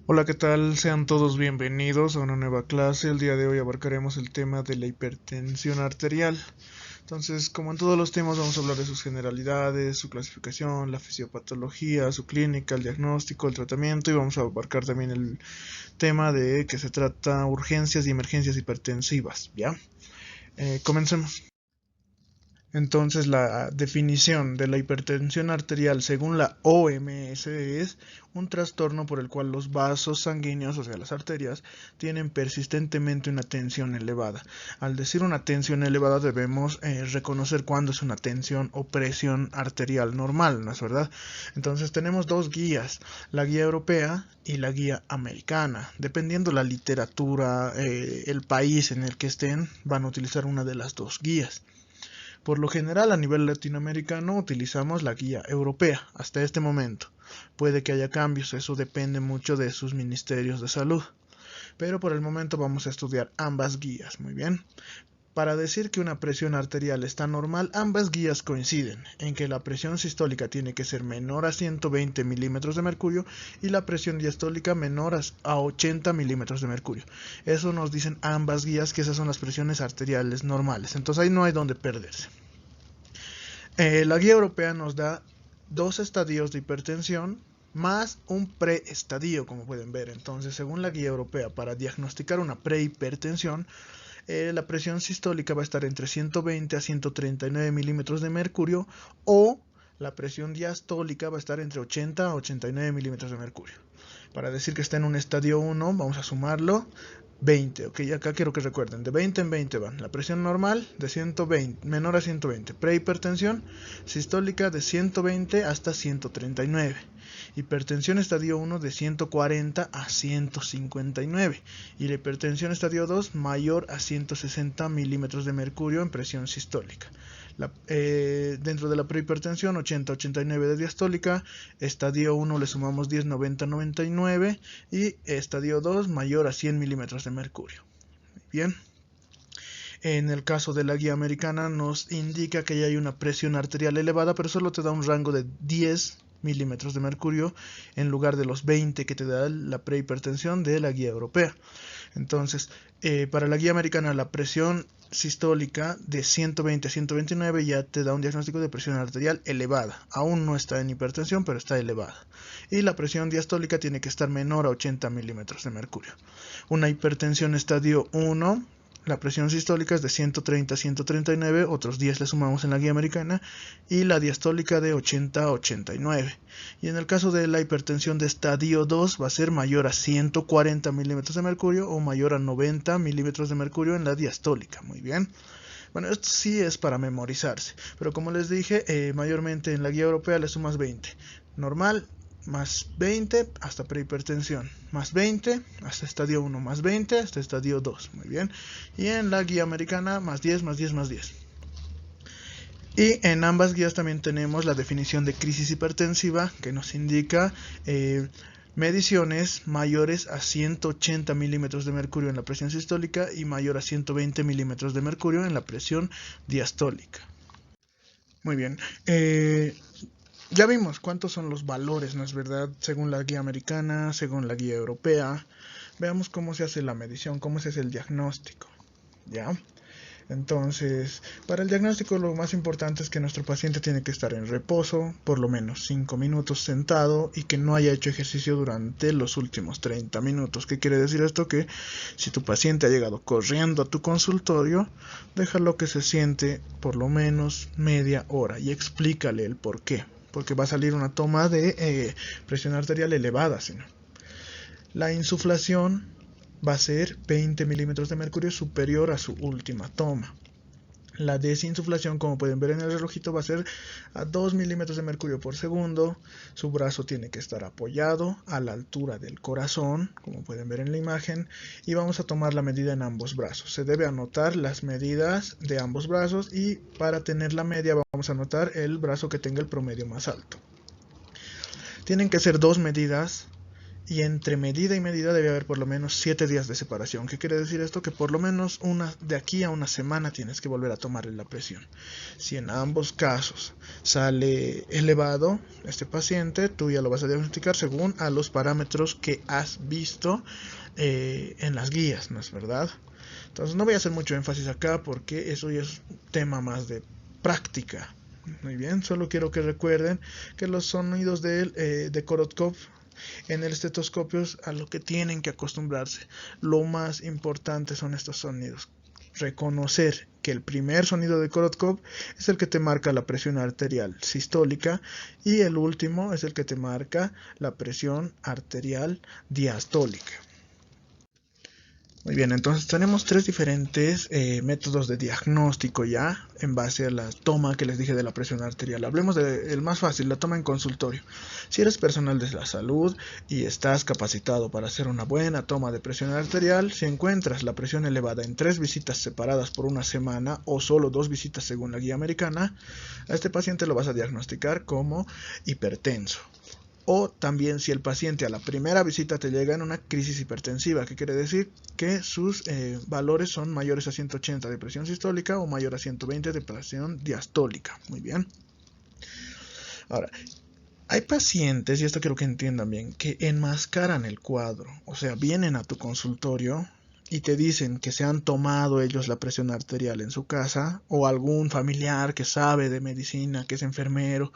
Hola, ¿qué tal? Sean todos bienvenidos a una nueva clase. El día de hoy abarcaremos el tema de la hipertensión arterial. Entonces, como en todos los temas, vamos a hablar de sus generalidades, su clasificación, la fisiopatología, su clínica, el diagnóstico, el tratamiento y vamos a abarcar también el tema de que se trata urgencias y emergencias hipertensivas. ¿Ya? Comencemos. Entonces, la definición de la hipertensión arterial según la OMS es un trastorno por el cual los vasos sanguíneos, o sea, las arterias, tienen persistentemente una tensión elevada. Al decir una tensión elevada debemos reconocer cuándo es una tensión o presión arterial normal, ¿no es verdad? Entonces tenemos dos guías, la guía europea y la guía americana. Dependiendo la literatura, el país en el que estén, van a utilizar una de las dos guías. Por lo general, a nivel latinoamericano utilizamos la guía europea hasta este momento. Puede que haya cambios, eso depende mucho de sus ministerios de salud. Pero por el momento vamos a estudiar ambas guías, muy bien. Para decir que una presión arterial está normal, ambas guías coinciden en que la presión sistólica tiene que ser menor a 120 milímetros de mercurio y la presión diastólica menor a 80 milímetros de mercurio. Eso nos dicen ambas guías que esas son las presiones arteriales normales. Entonces ahí no hay donde perderse. La guía europea nos da dos estadios de hipertensión más un preestadio, como pueden ver. Entonces, según la guía europea, para diagnosticar una prehipertensión, la presión sistólica va a estar entre 120 a 139 milímetros de mercurio o la presión diastólica va a estar entre 80 a 89 milímetros de mercurio. Para decir que está en un estadio 1, vamos a sumarlo 20, ok, acá quiero que recuerden, de 20 en 20 van. La presión normal de 120, menor a 120. Prehipertensión sistólica de 120 hasta 139. Hipertensión estadio 1 de 140 a 159. Y la hipertensión estadio 2 mayor a 160 milímetros de mercurio en presión sistólica. Dentro de la prehipertensión 80-89 de diastólica, estadio 1 le sumamos 10, 90, 99 y estadio 2 mayor a 100 milímetros de mercurio. Bien. En el caso de la guía americana nos indica que ya hay una presión arterial elevada, pero solo te da un rango de 10 milímetros de mercurio en lugar de los 20 que te da la prehipertensión de la guía europea. Entonces, para la guía americana, la presión sistólica de 120 a 129 ya te da un diagnóstico de presión arterial elevada. Aún no está en hipertensión, pero está elevada. Y la presión diastólica tiene que estar menor a 80 milímetros de mercurio. Una hipertensión estadio 1, la presión sistólica es de 130 a 139, otros 10 le sumamos en la guía americana, y la diastólica de 80 a 89. Y en el caso de la hipertensión de estadio 2 va a ser mayor a 140 milímetros de mercurio o mayor a 90 milímetros de mercurio en la diastólica. Muy bien. Bueno, esto sí es para memorizarse, pero como les dije, mayormente en la guía europea le sumas 20. Normal, más 20 hasta prehipertensión, más 20 hasta estadio 1, más 20 hasta estadio 2, muy bien. Y en la guía americana, más 10, más 10, más 10. Y en ambas guías también tenemos la definición de crisis hipertensiva que nos indica mediciones mayores a 180 milímetros de mercurio en la presión sistólica y mayor a 120 milímetros de mercurio en la presión diastólica. Muy bien. Ya vimos cuántos son los valores, ¿no es verdad? Según la guía americana, según la guía europea. Veamos cómo se hace la medición, cómo se hace el diagnóstico. ¿Ya? Entonces, para el diagnóstico lo más importante es que nuestro paciente tiene que estar en reposo, por lo menos 5 minutos sentado y que no haya hecho ejercicio durante los últimos 30 minutos. ¿Qué quiere decir esto? Que si tu paciente ha llegado corriendo a tu consultorio, déjalo que se siente por lo menos media hora y explícale el por qué. Porque va a salir una toma de presión arterial elevada, ¿sí? La insuflación va a ser 20 milímetros de mercurio superior a su última toma. La desinsuflación, como pueden ver en el relojito, va a ser a 2 milímetros de mercurio por segundo. Su brazo tiene que estar apoyado a la altura del corazón, como pueden ver en la imagen, y vamos a tomar la medida en ambos brazos. Se debe anotar las medidas de ambos brazos y para tener la media vamos a anotar el brazo que tenga el promedio más alto. Tienen que ser dos medidas Y entre medida y medida debe haber por lo menos 7 días de separación. ¿Qué quiere decir esto? Que por lo menos de aquí a una semana tienes que volver a tomarle la presión. Si en ambos casos sale elevado este paciente, tú ya lo vas a diagnosticar según a los parámetros que has visto en las guías, ¿no es verdad? Entonces no voy a hacer mucho énfasis acá porque eso ya es un tema más de práctica. Muy bien, solo quiero que recuerden que los sonidos de Korotkov en el estetoscopio es a lo que tienen que acostumbrarse. Lo más importante son estos sonidos. Reconocer que el primer sonido de Korotkov es el que te marca la presión arterial sistólica y el último es el que te marca la presión arterial diastólica. Muy bien, entonces tenemos 3 diferentes métodos de diagnóstico ya en base a la toma que les dije de la presión arterial. Hablemos del más fácil, la toma en consultorio. Si eres personal de la salud y estás capacitado para hacer una buena toma de presión arterial, si encuentras la presión elevada en 3 visitas separadas por una semana o solo 2 visitas según la guía americana, a este paciente lo vas a diagnosticar como hipertenso. O también si el paciente a la primera visita te llega en una crisis hipertensiva, que quiere decir que sus valores son mayores a 180 de presión sistólica o mayor a 120 de presión diastólica. Muy bien. Ahora, hay pacientes, y esto quiero que entiendan bien, que enmascaran el cuadro. O sea, vienen a tu consultorio y te dicen que se han tomado ellos la presión arterial en su casa, o algún familiar que sabe de medicina, que es enfermero,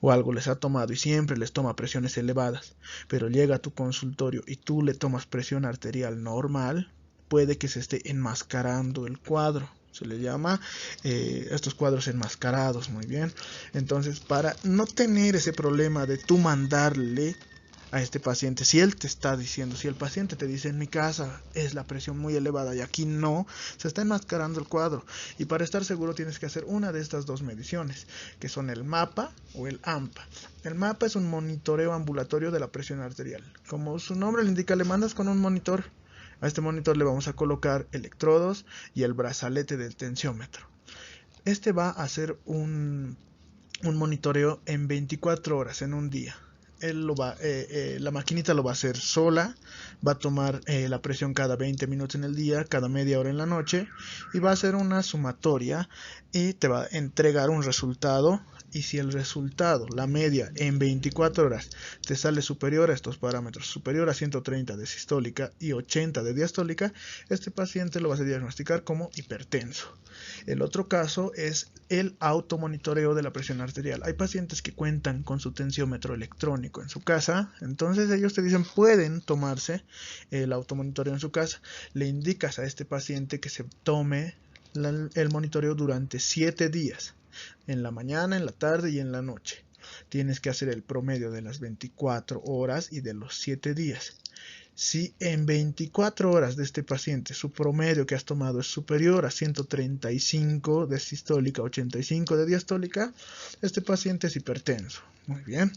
o algo les ha tomado y siempre les toma presiones elevadas, pero llega a tu consultorio y tú le tomas presión arterial normal, puede que se esté enmascarando el cuadro. Se le llama estos cuadros enmascarados, muy bien. Entonces, para no tener ese problema de tú mandarle a este paciente, si él te está diciendo, si el paciente te dice en mi casa es la presión muy elevada y aquí no, se está enmascarando el cuadro, y para estar seguro tienes que hacer una de estas 2 mediciones, que son el MAPA o el AMPA. El MAPA es un monitoreo ambulatorio de la presión arterial. Como su nombre le indica, le mandas con un monitor. A este monitor le vamos a colocar electrodos y el brazalete del tensiómetro. Este va a hacer un monitoreo en 24 horas, en un día. La maquinita lo va a hacer sola, va a tomar la presión cada 20 minutos en el día, cada media hora en la noche, y va a hacer una sumatoria y te va a entregar un resultado. Y si el resultado, la media en 24 horas, te sale superior a estos parámetros, superior a 130 de sistólica y 80 de diastólica, este paciente lo vas a diagnosticar como hipertenso. El otro caso es el automonitoreo de la presión arterial. Hay pacientes que cuentan con su tensiómetro electrónico en su casa, entonces ellos te dicen pueden tomarse el automonitoreo en su casa. Le indicas a este paciente que se tome el monitoreo durante 7 días, en la mañana, en la tarde y en la noche. Tienes que hacer el promedio de las 24 horas y de los 7 días. Si en 24 horas de este paciente su promedio que has tomado es superior a 135 de sistólica, 85 de diastólica, este paciente es hipertenso. Muy bien.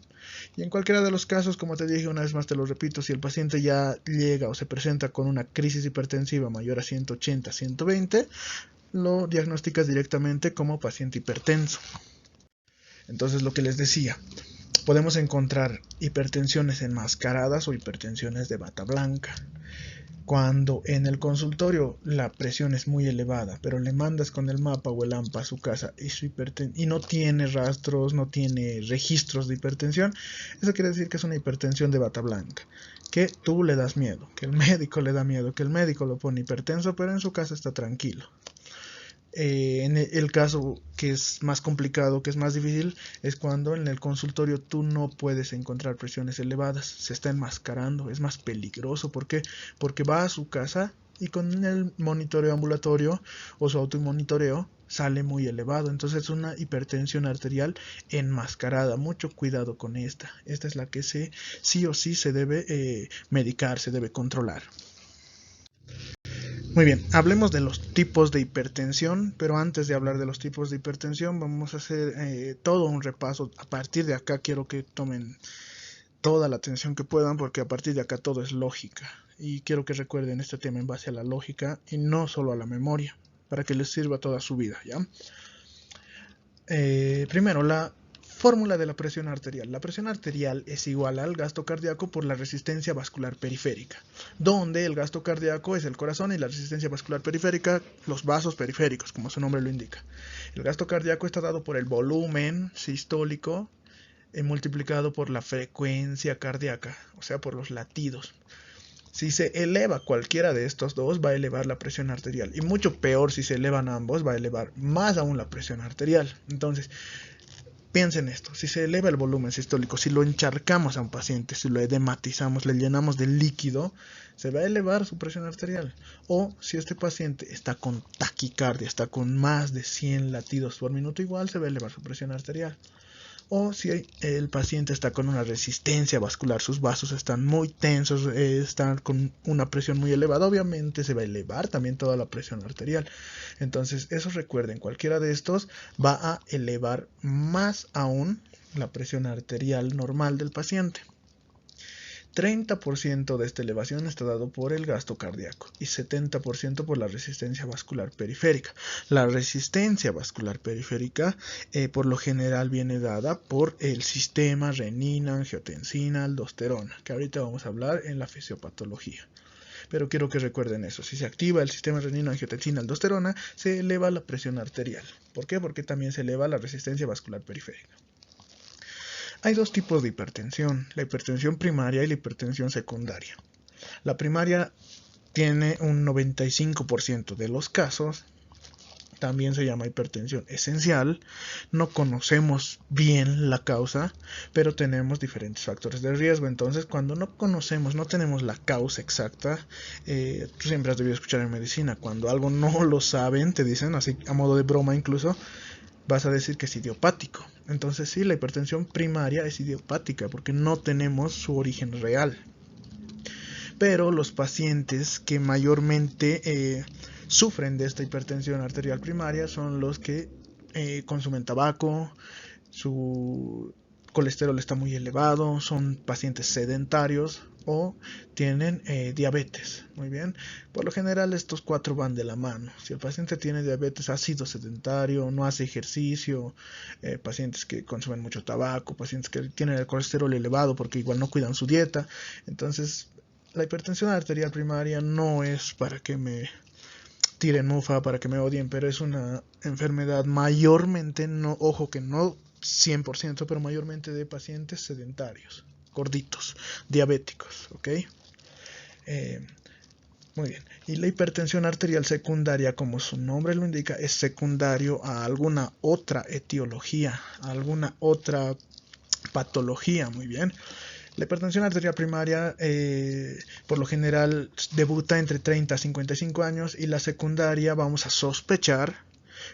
Y en cualquiera de los casos, como te dije, una vez más te lo repito, si el paciente ya llega o se presenta con una crisis hipertensiva mayor a 180, 120, lo diagnosticas directamente como paciente hipertenso. Entonces, lo que les decía, podemos encontrar hipertensiones enmascaradas o hipertensiones de bata blanca. Cuando en el consultorio la presión es muy elevada, pero le mandas con el MAPA o el AMPA a su casa y no tiene rastros, no tiene registros de hipertensión, eso quiere decir que es una hipertensión de bata blanca, que tú le das miedo, que el médico le da miedo, que el médico lo pone hipertenso, pero en su casa está tranquilo. En el caso que es más complicado, que es más difícil, es cuando en el consultorio tú no puedes encontrar presiones elevadas, se está enmascarando, es más peligroso. ¿Por qué? Porque va a su casa y con el monitoreo ambulatorio o su automonitoreo sale muy elevado, entonces es una hipertensión arterial enmascarada. Mucho cuidado con esta. Esta es la que sí o sí se debe medicar, se debe controlar. Muy bien, hablemos de los tipos de hipertensión, pero antes de hablar de los tipos de hipertensión vamos a hacer todo un repaso. A partir de acá quiero que tomen toda la atención que puedan, porque a partir de acá todo es lógica, y quiero que recuerden este tema en base a la lógica y no solo a la memoria, para que les sirva toda su vida, ¿ya? Primero, la Fórmula de la presión arterial. La presión arterial es igual al gasto cardíaco por la resistencia vascular periférica, donde el gasto cardíaco es el corazón y la resistencia vascular periférica los vasos periféricos, como su nombre lo indica. El gasto cardíaco está dado por el volumen sistólico multiplicado por la frecuencia cardíaca, o sea, por los latidos. Si se eleva cualquiera de estos dos, va a elevar la presión arterial. Y mucho peor si se elevan ambos, va a elevar más aún la presión arterial. Entonces, piensen esto. Si se eleva el volumen sistólico, si lo encharcamos a un paciente, si lo edematizamos, le llenamos de líquido, se va a elevar su presión arterial. O si este paciente está con taquicardia, está con más de 100 latidos por minuto, igual se va a elevar su presión arterial. O si el paciente está con una resistencia vascular, sus vasos están muy tensos, están con una presión muy elevada, obviamente se va a elevar también toda la presión arterial. Entonces, eso recuerden, cualquiera de estos va a elevar más aún la presión arterial normal del paciente. 30% de esta elevación está dado por el gasto cardíaco y 70% por la resistencia vascular periférica. La resistencia vascular periférica por lo general viene dada por el sistema renina, angiotensina, aldosterona, que ahorita vamos a hablar en la fisiopatología. Pero quiero que recuerden eso, si se activa el sistema renina, angiotensina, aldosterona, se eleva la presión arterial. ¿Por qué? Porque también se eleva la resistencia vascular periférica. Hay dos tipos de hipertensión, la hipertensión primaria y la hipertensión secundaria. La primaria tiene un 95% de los casos, también se llama hipertensión esencial. No conocemos bien la causa, pero tenemos diferentes factores de riesgo. Entonces, cuando no conocemos, no tenemos la causa exacta, tú siempre has debido escuchar en medicina, cuando algo no lo saben, te dicen, así a modo de broma incluso, vas a decir que es idiopático. Entonces sí, la hipertensión primaria es idiopática porque no tenemos su origen real. Pero los pacientes que mayormente sufren de esta hipertensión arterial primaria son los que consumen tabaco, su colesterol está muy elevado, son pacientes sedentarios o tienen diabetes. Muy bien, por lo general estos cuatro van de la mano. Si el paciente tiene diabetes, ha sido sedentario, no hace ejercicio, pacientes que consumen mucho tabaco, pacientes que tienen el colesterol elevado porque igual no cuidan su dieta. Entonces, la hipertensión arterial primaria no es para que me tiren mufa, para que me odien, pero es una enfermedad mayormente, no, ojo que no 100%, pero mayormente de pacientes sedentarios, gorditos, diabéticos, ¿ok? Muy bien. Y la hipertensión arterial secundaria, como su nombre lo indica, es secundario a alguna otra etiología, a alguna otra patología, muy bien. La hipertensión arterial primaria por lo general debuta entre 30 a 55 años y la secundaria vamos a sospechar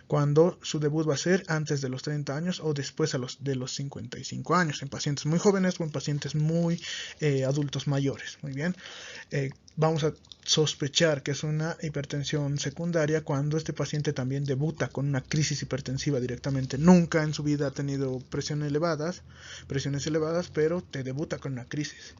cuando su debut va a ser antes de los 30 años o después de los 55 años, en pacientes muy jóvenes o en pacientes muy adultos mayores. Muy bien, vamos a sospechar que es una hipertensión secundaria cuando este paciente también debuta con una crisis hipertensiva directamente. Nunca en su vida ha tenido presiones elevadas, pero te debuta con una crisis.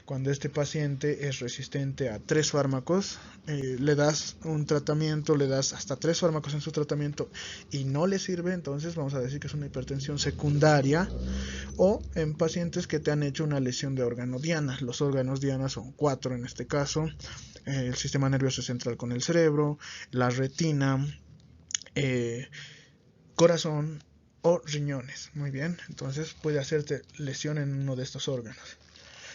Cuando este paciente es resistente a 3 fármacos, le das un tratamiento, le das hasta 3 fármacos en su tratamiento y no le sirve, entonces vamos a decir que es una hipertensión secundaria. O en pacientes que te han hecho una lesión de órgano diana. Los órganos diana son 4 en este caso: el sistema nervioso central con el cerebro, la retina, corazón o riñones. Muy bien, entonces puede hacerte lesión en uno de estos órganos.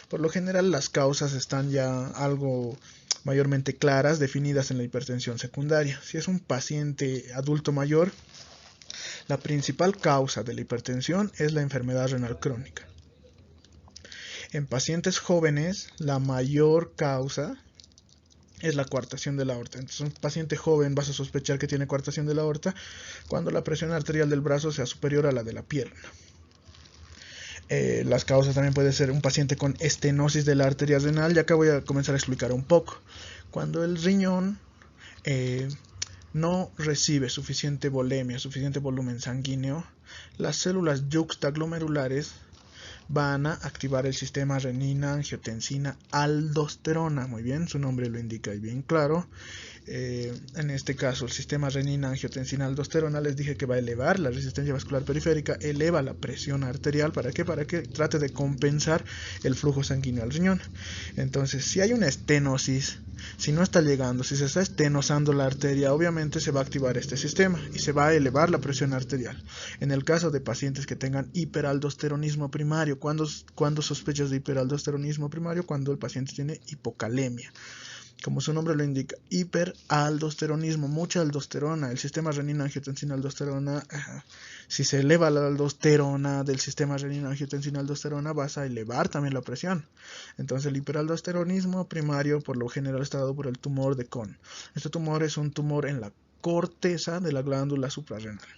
Por lo general las causas están ya algo mayormente claras, definidas en la hipertensión secundaria. Si es un paciente adulto mayor, la principal causa de la hipertensión es la enfermedad renal crónica. En pacientes jóvenes, la mayor causa es la coartación de la aorta. Entonces, un paciente joven vas a sospechar que tiene coartación de la aorta cuando la presión arterial del brazo sea superior a la de la pierna. Las causas también puede ser un paciente con estenosis de la arteria renal, y acá voy a comenzar a explicar un poco. Cuando el riñón no recibe suficiente volemia, suficiente volumen sanguíneo, las células yuxtaglomerulares van a activar el sistema renina, angiotensina, aldosterona. Muy bien, su nombre lo indica y bien claro. en este caso el sistema renina-angiotensina-aldosterona, les dije que va a elevar la resistencia vascular periférica, eleva la presión arterial. ¿Para qué? Para que trate de compensar el flujo sanguíneo al riñón. Entonces, si hay una estenosis, si no está llegando, si se está estenosando la arteria, obviamente se va a activar este sistema y se va a elevar la presión arterial. En el caso de pacientes que tengan hiperaldosteronismo primario, ¿cuándo sospechas de hiperaldosteronismo primario? Cuando el paciente tiene hipocalemia. Como su nombre lo indica, hiperaldosteronismo, mucha aldosterona, el sistema renina-angiotensina-aldosterona. Si se eleva la aldosterona del sistema renina-angiotensina-aldosterona, vas a elevar también la presión. Entonces el hiperaldosteronismo primario por lo general está dado por el tumor de Kohn. Este tumor es un tumor en la corteza de la glándula suprarrenal.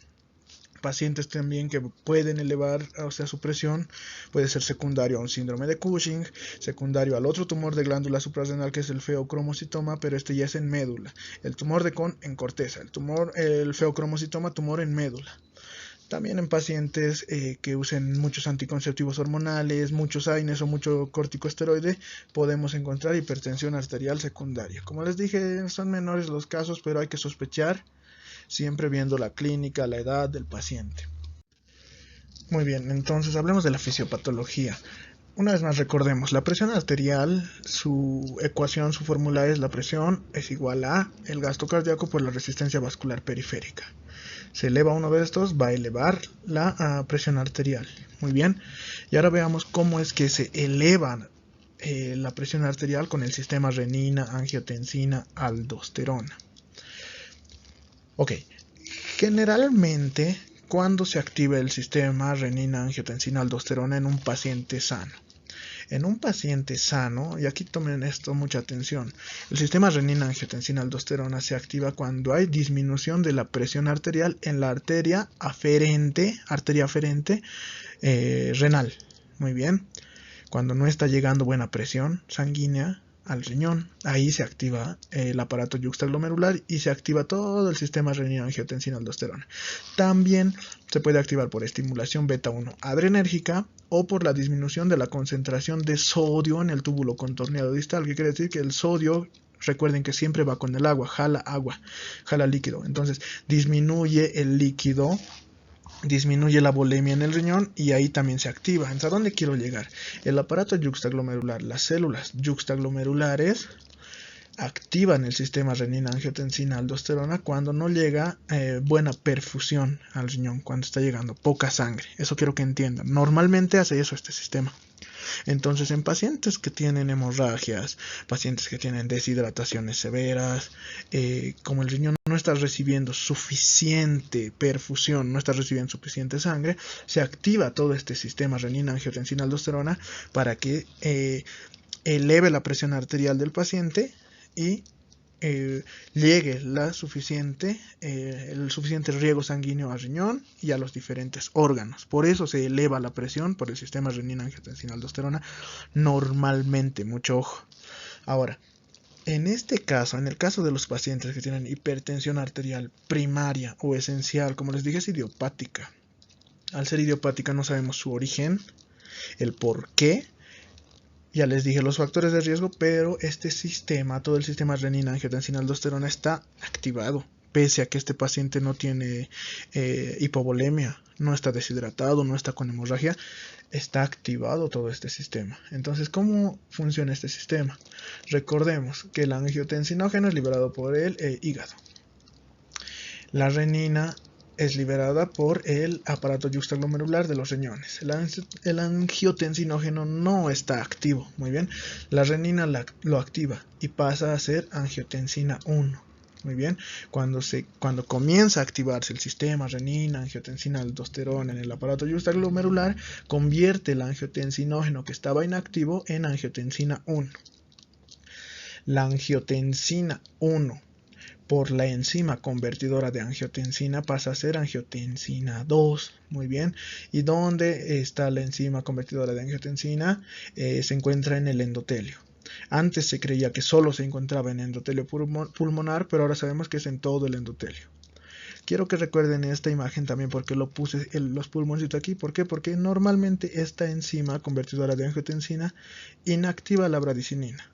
Pacientes también que pueden elevar, o sea, su presión puede ser secundario a un síndrome de Cushing, secundario al otro tumor de glándula suprarrenal que es el feocromocitoma, pero este ya es en médula. El tumor de Kohn en corteza, el feocromocitoma, tumor en médula. También en pacientes que usen muchos anticonceptivos hormonales, muchos AINES o mucho corticosteroide, podemos encontrar hipertensión arterial secundaria. Como les dije, son menores los casos, pero hay que sospechar, siempre viendo la clínica, la edad del paciente. Muy bien, entonces hablemos de la fisiopatología. Una vez más recordemos, la presión arterial, su ecuación, su fórmula es: la presión es igual a el gasto cardíaco por la resistencia vascular periférica. Se eleva uno de estos, va a elevar la presión arterial. Muy bien, y ahora veamos cómo es que se eleva la presión arterial con el sistema renina-angiotensina-aldosterona. Ok, generalmente cuando se activa el sistema renina-angiotensina-aldosterona en un paciente sano. En un paciente sano, y aquí tomen esto mucha atención, el sistema renina-angiotensina-aldosterona se activa cuando hay disminución de la presión arterial en la arteria aferente renal. Muy bien, cuando no está llegando buena presión sanguínea al riñón, ahí se activa el aparato yuxtaglomerular y se activa todo el sistema renina-angiotensina-aldosterona. También se puede activar por estimulación beta-1 adrenérgica o por la disminución de la concentración de sodio en el túbulo contorneado distal, que quiere decir que el sodio, recuerden que siempre va con el agua, jala líquido. Entonces disminuye el líquido, disminuye la volemia en el riñón y ahí también se activa. Entonces, ¿a dónde quiero llegar? El aparato yuxtaglomerular, las células yuxtaglomerulares activan el sistema renina-angiotensina-aldosterona cuando no llega buena perfusión al riñón, cuando está llegando poca sangre. Eso quiero que entiendan. Normalmente hace eso este sistema. Entonces, en pacientes que tienen hemorragias, pacientes que tienen deshidrataciones severas, como el riñón no está recibiendo suficiente perfusión, no está recibiendo suficiente sangre, se activa todo este sistema renina-angiotensina-aldosterona para que eleve la presión arterial del paciente y llegue el suficiente riego sanguíneo al riñón y a los diferentes órganos. Por eso se eleva la presión por el sistema renina-angiotensina-aldosterona normalmente, mucho ojo. Ahora, en este caso, en el caso de los pacientes que tienen hipertensión arterial primaria o esencial, como les dije, es idiopática. Al ser idiopática no sabemos su origen, el por qué. Ya les dije los factores de riesgo, pero este sistema, todo el sistema renina-angiotensina-aldosterona está activado, pese a que este paciente no tiene hipovolemia, no está deshidratado, no está con hemorragia, está activado todo este sistema. Entonces, ¿cómo funciona este sistema? Recordemos que el angiotensinógeno es liberado por el hígado. La renina es liberada por el aparato yuxtaglomerular de los riñones. El angiotensinógeno no está activo. Muy bien. La renina lo activa y pasa a ser angiotensina 1. Muy bien. Cuando comienza a activarse el sistema renina-angiotensina-aldosterona en el aparato yuxtaglomerular, convierte el angiotensinógeno que estaba inactivo en angiotensina 1. La angiotensina 1 por la enzima convertidora de angiotensina pasa a ser angiotensina 2. Muy bien. ¿Y dónde está la enzima convertidora de angiotensina? Se encuentra en el endotelio. Antes se creía que solo se encontraba en endotelio pulmonar, pero ahora sabemos que es en todo el endotelio. Quiero que recuerden esta imagen también porque lo puse los pulmoncitos aquí. ¿Por qué? Porque normalmente esta enzima convertidora de angiotensina inactiva la bradicinina.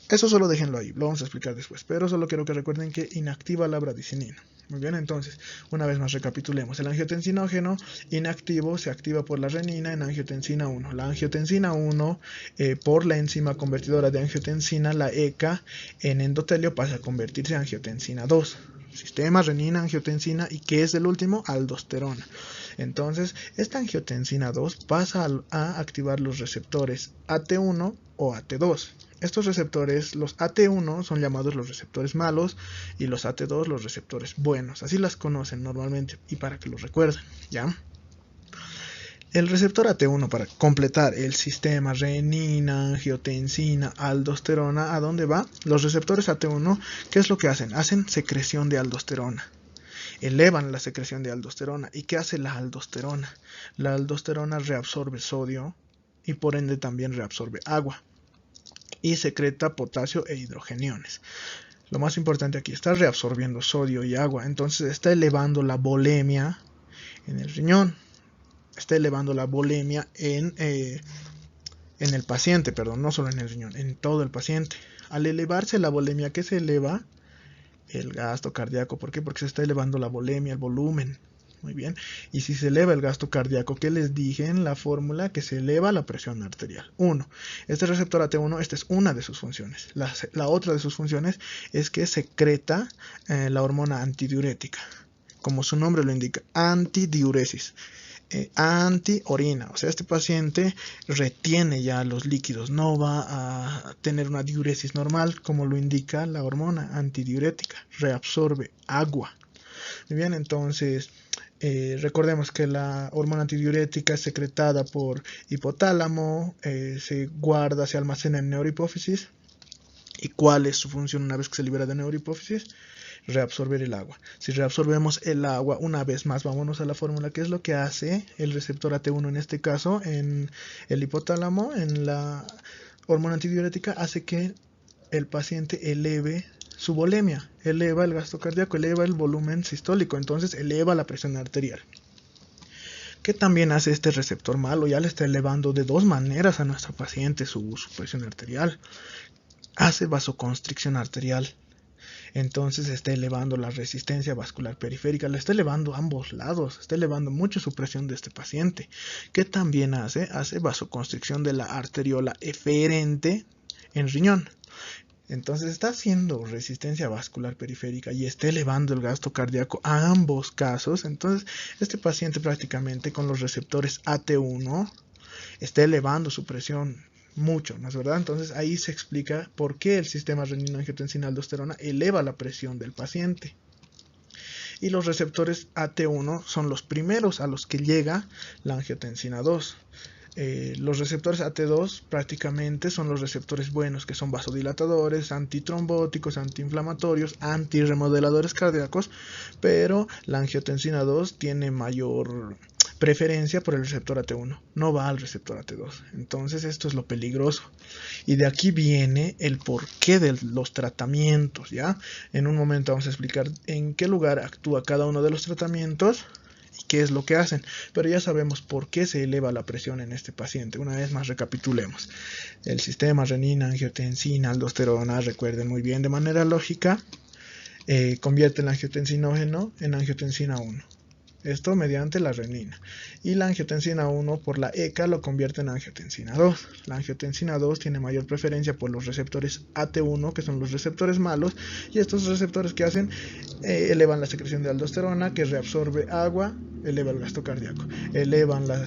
Eso solo déjenlo ahí, lo vamos a explicar después, pero solo quiero que recuerden que inactiva la bradicinina. Muy bien, entonces, una vez más recapitulemos. El angiotensinógeno inactivo se activa por la renina en angiotensina 1. La angiotensina 1, por la enzima convertidora de angiotensina, la ECA, en endotelio pasa a convertirse en angiotensina 2. Sistema renina, angiotensina y ¿qué es el último? Aldosterona. Entonces, esta angiotensina 2 pasa a activar los receptores AT1 o AT2. Estos receptores, los AT1 son llamados los receptores malos y los AT2 los receptores buenos. Así las conocen normalmente y para que los recuerden, ¿ya? El receptor AT1 para completar el sistema renina, angiotensina, aldosterona, ¿a dónde va? Los receptores AT1, ¿qué es lo que hacen? Hacen secreción de aldosterona. Elevan la secreción de aldosterona. ¿Y qué hace la aldosterona? La aldosterona reabsorbe sodio y por ende también reabsorbe agua y secreta potasio e hidrogeniones. Lo más importante aquí, está reabsorbiendo sodio y agua, entonces está elevando la volemia en el riñón, está elevando la volemia en el paciente, perdón, no solo en el riñón, en todo el paciente. Al elevarse la volemia, ¿qué se eleva? El gasto cardíaco. ¿Por qué? Porque se está elevando la volemia, el volumen. Muy bien. Y si se eleva el gasto cardíaco, ¿qué les dije en la fórmula? Que se eleva la presión arterial. 1. Este receptor AT1, esta es una de sus funciones. La otra de sus funciones es que secreta la hormona antidiurética. Como su nombre lo indica, antidiuresis. Antiorina, o sea, este paciente retiene ya los líquidos, no va a tener una diuresis normal como lo indica la hormona antidiurética, reabsorbe agua. Muy bien, entonces recordemos que la hormona antidiurética es secretada por hipotálamo, se guarda, se almacena en neurohipófisis. ¿Y cuál es su función una vez que se libera de neurohipófisis? Reabsorber el agua. Si reabsorbemos el agua, una vez más, vámonos a la fórmula. ¿Qué es lo que hace el receptor AT1 en este caso? En el hipotálamo, en la hormona antidiurética, hace que el paciente eleve su volemia, eleva el gasto cardíaco, eleva el volumen sistólico, entonces eleva la presión arterial. ¿Qué también hace este receptor malo? Ya le está elevando de dos maneras a nuestro paciente su presión arterial. Hace vasoconstricción arterial. Entonces está elevando la resistencia vascular periférica, le está elevando a ambos lados, está elevando mucho su presión de este paciente. ¿Qué también hace? Hace vasoconstricción de la arteriola eferente en riñón. Entonces está haciendo resistencia vascular periférica y está elevando el gasto cardíaco a ambos casos. Entonces este paciente prácticamente con los receptores AT1 está elevando su presión mucho, ¿no es verdad? Entonces ahí se explica por qué el sistema renina-angiotensina-aldosterona eleva la presión del paciente. Y los receptores AT1 son los primeros a los que llega la angiotensina 2. Los receptores AT2 prácticamente son los receptores buenos, que son vasodilatadores, antitrombóticos, antiinflamatorios, antiremodeladores cardíacos, pero la angiotensina 2 tiene mayor preferencia por el receptor AT1, no va al receptor AT2. Entonces esto es lo peligroso. Y de aquí viene el porqué de los tratamientos, ¿ya? En un momento vamos a explicar en qué lugar actúa cada uno de los tratamientos y qué es lo que hacen. Pero ya sabemos por qué se eleva la presión en este paciente. Una vez más recapitulemos. El sistema renina, angiotensina, aldosterona, recuerden muy bien, de manera lógica, convierte el angiotensinógeno en angiotensina 1. Esto mediante la renina. Y la angiotensina 1 por la ECA lo convierte en angiotensina 2. La angiotensina 2 tiene mayor preferencia por los receptores AT1, que son los receptores malos. Y estos receptores que hacen, elevan la secreción de aldosterona, que reabsorbe agua, eleva el gasto cardíaco. Elevan la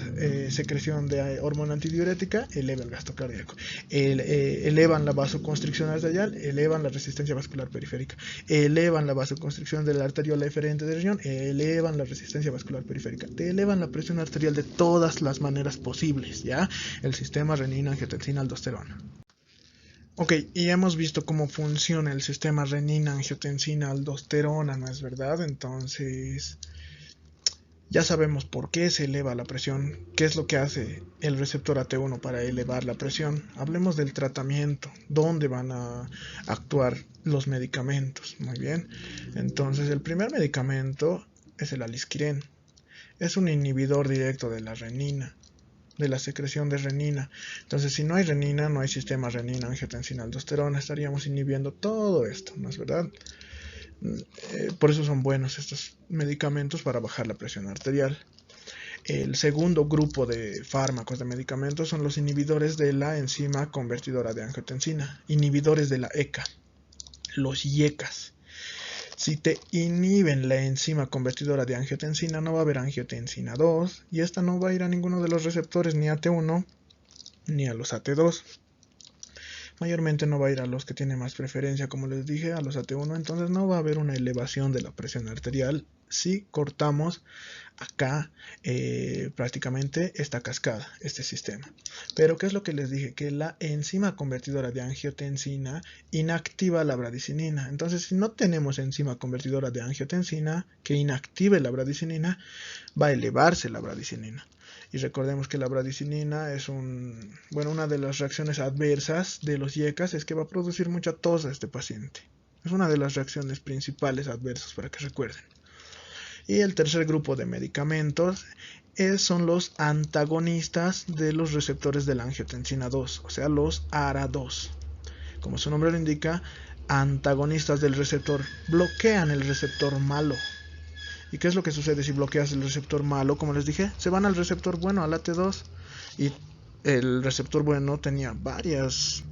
secreción de hormona antidiurética, eleva el gasto cardíaco. Elevan la vasoconstricción arterial, elevan la resistencia vascular periférica. Elevan la vasoconstricción de la arteriola eferente del riñón, elevan la resistencia vascular periférica. Te elevan la presión arterial de todas las maneras posibles, ¿ya? El sistema renina, angiotensina, aldosterona. Ok, y hemos visto cómo funciona el sistema renina, angiotensina, aldosterona, ¿no es verdad? Entonces, ya sabemos por qué se eleva la presión, qué es lo que hace el receptor AT1 para elevar la presión. Hablemos del tratamiento, dónde van a actuar los medicamentos. Muy bien, entonces el primer medicamento es el alisquiren. Es un inhibidor directo de la renina. de la secreción de renina. Entonces, si no hay renina, no hay sistema renina-angiotensina-aldosterona, estaríamos inhibiendo todo esto, ¿no es verdad? Por eso son buenos estos medicamentos para bajar la presión arterial. El segundo grupo de fármacos de medicamentos son los inhibidores de la enzima convertidora de angiotensina, inhibidores de la ECA, los IECAS. Si te inhiben la enzima convertidora de angiotensina, no va a haber angiotensina 2 y esta no va a ir a ninguno de los receptores, ni AT1 ni a los AT2. Mayormente no va a ir a los que tienen más preferencia, como les dije, a los AT1, entonces no va a haber una elevación de la presión arterial si cortamos acá prácticamente esta cascada, este sistema. Pero ¿qué es lo que les dije? Que la enzima convertidora de angiotensina inactiva la bradicinina. Entonces, si no tenemos enzima convertidora de angiotensina que inactive la bradicinina, va a elevarse la bradicinina. Y recordemos que la bradicinina es una de las reacciones adversas de los IECAS es que va a producir mucha tos a este paciente. Es una de las reacciones principales adversas para que recuerden. Y el tercer grupo de medicamentos son los antagonistas de los receptores de la angiotensina 2, o sea, los ARA2. Como su nombre lo indica, antagonistas del receptor, bloquean el receptor malo. ¿Y qué es lo que sucede si bloqueas el receptor malo? Como les dije, se van al receptor bueno, al AT2. Y el receptor bueno tenía varias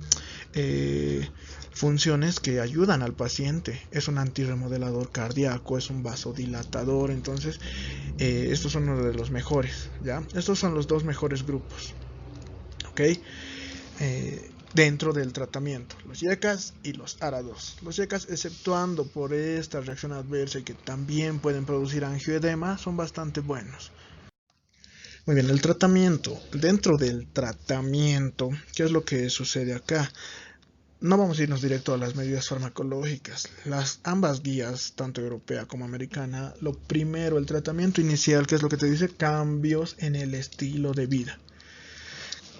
funciones que ayudan al paciente. Es un antirremodelador cardíaco, es un vasodilatador. Entonces, estos son uno de los mejores, ¿ya? Estos son los dos mejores grupos, ¿ok? Dentro del tratamiento, los IECAS y los ARA2. Los IECAS, exceptuando por esta reacción adversa y que también pueden producir angioedema, son bastante buenos. Muy bien, el tratamiento. Dentro del tratamiento, ¿qué es lo que sucede acá? No vamos a irnos directo a las medidas farmacológicas. Ambas guías, tanto europea como americana, lo primero, el tratamiento inicial, ¿qué es lo que te dice? Cambios en el estilo de vida.